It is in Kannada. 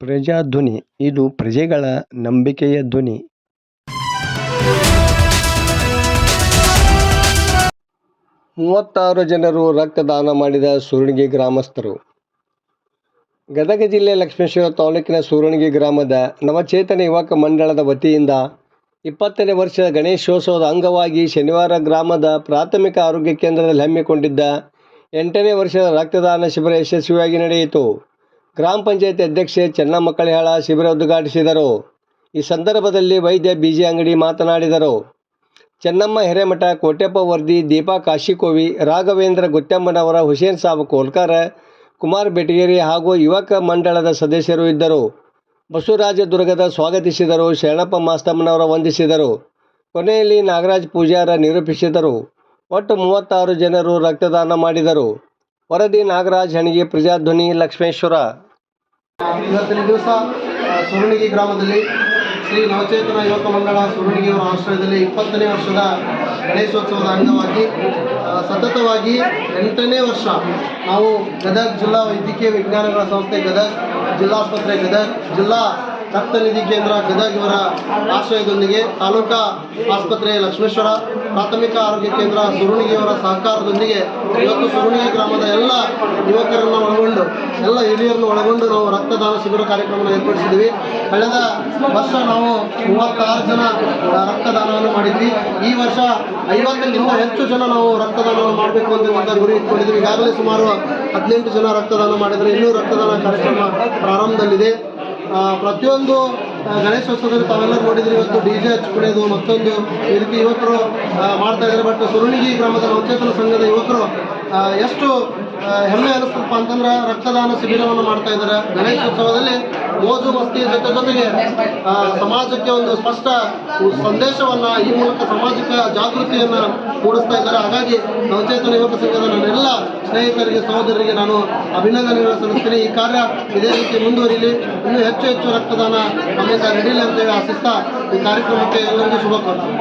ಪ್ರಜಾಧ್ವನಿ ಇದು ಪ್ರಜೆಗಳ ನಂಬಿಕೆಯ ಧ್ವನಿ. 36 ಜನರು ರಕ್ತದಾನ ಮಾಡಿದ ಸೂರಣಗಿ ಗ್ರಾಮಸ್ಥರು. ಗದಗ ಜಿಲ್ಲೆ ಲಕ್ಷ್ಮೇಶ್ವರ ತಾಲೂಕಿನ ಸೂರಣಗಿ ಗ್ರಾಮದ ನವಚೇತನ ಯುವಕ ಮಂಡಳದ ವತಿಯಿಂದ 20ನೇ ವರ್ಷದ ಗಣೇಶೋತ್ಸವದ ಅಂಗವಾಗಿ ಶನಿವಾರ ಗ್ರಾಮದ ಪ್ರಾಥಮಿಕ ಆರೋಗ್ಯ ಕೇಂದ್ರದಲ್ಲಿ ಹಮ್ಮಿಕೊಂಡಿದ್ದ 8ನೇ ವರ್ಷದ ರಕ್ತದಾನ ಶಿಬಿರ ಯಶಸ್ವಿಯಾಗಿ ನಡೆಯಿತು. ಗ್ರಾಮ ಪಂಚಾಯತ್ ಅಧ್ಯಕ್ಷೆ ಚೆನ್ನಮ್ಮ ಕಳಿಹಾಳ ಶಿಬಿರ ಉದ್ಘಾಟಿಸಿದರು. ಈ ಸಂದರ್ಭದಲ್ಲಿ ವೈದ್ಯ ಬಿಜಿ ಅಂಗಡಿ ಮಾತನಾಡಿದರು. ಚೆನ್ನಮ್ಮ ಹಿರೇಮಠ, ಕೋಟ್ಯಪ್ಪ ವರ್ದಿ, ದೀಪಾ ಕಾಶಿಕೋವಿ, ರಾಘವೇಂದ್ರ ಗುತ್ಯಮ್ಮನವರ, ಹುಸೇನ್ ಸಾಬ್ ಕೋಲ್ಕರ್, ಕುಮಾರ್ ಬೆಟಗೇರಿ ಹಾಗೂ ಯುವಕ ಮಂಡಳದ ಸದಸ್ಯರು ಇದ್ದರು. ಬಸವರಾಜ ದುರ್ಗದ ಸ್ವಾಗತಿಸಿದರು. ಶರಣಪ್ಪ ಮಾಸ್ತಮ್ಮನವರ ವಂದಿಸಿದರು. ಕೊನೆಯಲ್ಲಿ ನಾಗರಾಜ್ ಪೂಜಾರ ನಿರೂಪಿಸಿದರು. ಒಟ್ಟು 36 ಜನರು ರಕ್ತದಾನ ಮಾಡಿದರು. ವರದಿ ನಾಗರಾಜ್ ಹಣಿಗೆ, ಪ್ರಜಾಧ್ವನಿ, ಲಕ್ಷ್ಮೇಶ್ವರ. ಇವತ್ತಿನ ದಿವಸ ಸೂರಣಗಿ ಗ್ರಾಮದಲ್ಲಿ ಶ್ರೀ ನವಚೇತನ ಯುವಕ ಮಂಡಳ ಸೂರಣಗಿಯವರ ಆಶ್ರಯದಲ್ಲಿ 20ನೇ ವರ್ಷದ ಗಣೇಶೋತ್ಸವದ ಅಂಗವಾಗಿ ಸತತವಾಗಿ 8ನೇ ವರ್ಷ ನಾವು ಗದಗ ಜಿಲ್ಲಾ ವೈದ್ಯಕೀಯ ವಿಜ್ಞಾನಗಳ ಸಂಸ್ಥೆ ಗದಗ, ಜಿಲ್ಲಾಸ್ಪತ್ರೆ ಗದಗ, ಜಿಲ್ಲಾ ರಕ್ತ ನಿಧಿ ಕೇಂದ್ರ ಗದಗ ಇವರ ಆಶ್ರಯದೊಂದಿಗೆ ತಾಲೂಕಾ ಆಸ್ಪತ್ರೆ ಲಕ್ಷ್ಮೇಶ್ವರ, ಪ್ರಾಥಮಿಕ ಆರೋಗ್ಯ ಕೇಂದ್ರ ಸೂರಣಗಿಯವರ ಸಹಕಾರದೊಂದಿಗೆ ಇವತ್ತು ಸೂರಣಗಿ ಗ್ರಾಮದ ಎಲ್ಲ ಯುವಕರನ್ನು ಒಳಗೊಂಡು ಎಲ್ಲ ಹಿರಿಯರನ್ನು ಒಳಗೊಂಡು ನಾವು ರಕ್ತದಾನ ಶಿಬಿರ ಕಾರ್ಯಕ್ರಮವನ್ನು ಏರ್ಪಡಿಸಿದ್ವಿ. ಕಳೆದ ವರ್ಷ ನಾವು 36 ಜನ ರಕ್ತದಾನವನ್ನು ಮಾಡಿದ್ವಿ. ಈ ವರ್ಷ 50ಕ್ಕಿಂತ ಹೆಚ್ಚು ಜನ ನಾವು ರಕ್ತದಾನವನ್ನು ಮಾಡಬೇಕು ಅಂತ ಗುರಿ ಇಟ್ಕೊಂಡಿದ್ವಿ. ಈಗಾಗಲೇ ಸುಮಾರು 18 ಜನ ರಕ್ತದಾನ ಮಾಡಿದರೆ ಇನ್ನೂ ರಕ್ತದಾನ ಕಾರ್ಯಕ್ರಮ ಪ್ರಾರಂಭದಲ್ಲಿದೆ. ಪ್ರತಿಯೊಂದು ಗಣೇಶೋತ್ಸವದಲ್ಲಿ ತಾವೆಲ್ಲರೂ ನೋಡಿದರೆ ಇವತ್ತು DJ ಹಚ್ಕೊಳ್ಳೋದು ಮತ್ತೊಂದು ಈ ರೀತಿ ಯುವಕರು ಮಾಡ್ತಾ ಇದ್ದಾರೆ. ಬಟ್ ಸೂರಣಗಿ ಗ್ರಾಮದ ನವಚೇತನ ಸಂಘದ ಯುವಕರು ಎಷ್ಟು ಹೆಮ್ಮೆ ಅನಿಸ್ತಪ್ಪ ಅಂತಂದ್ರೆ ರಕ್ತದಾನ ಶಿಬಿರವನ್ನು ಮಾಡ್ತಾ ಇದ್ದಾರೆ. ಗಣೇಶೋತ್ಸವದಲ್ಲಿ ಮೋಜು ಮಸ್ತಿ ಜೊತೆಗೆ ಸಮಾಜಕ್ಕೆ ಒಂದು ಸ್ಪಷ್ಟ ಸಂದೇಶವನ್ನು ಈ ಮೂಲಕ ಸಮಾಜಕ್ಕೆ ಜಾಗೃತಿಯನ್ನು ಮೂಡಿಸ್ತಾ ಇದ್ದಾರೆ. ಹಾಗಾಗಿ ನವಚೇತನ ಯುವಕ ಸಂಘದ ನನ್ನೆಲ್ಲ ಸ್ನೇಹಿತರಿಗೆ, ಸಹೋದರರಿಗೆ ನಾನು ಅಭಿನಂದನೆಗಳನ್ನು ಸಲ್ಲಿಸ್ತೀನಿ. ಈ ಕಾರ್ಯ ಇದೇ ರೀತಿ ಮುಂದುವರಿಲಿ, ಇನ್ನೂ ಹೆಚ್ಚು ರಕ್ತದಾನ ನಮ್ಮಿಂದ ನಡೀಲಿ ಅಂತೇಳಿ ಆಶಿಸ್ತಾ ಈ ಕಾರ್ಯಕ್ರಮಕ್ಕೆ ಎಲ್ಲರಿಗೂ ಶುಭ ಕೋರ್ತೀನಿ.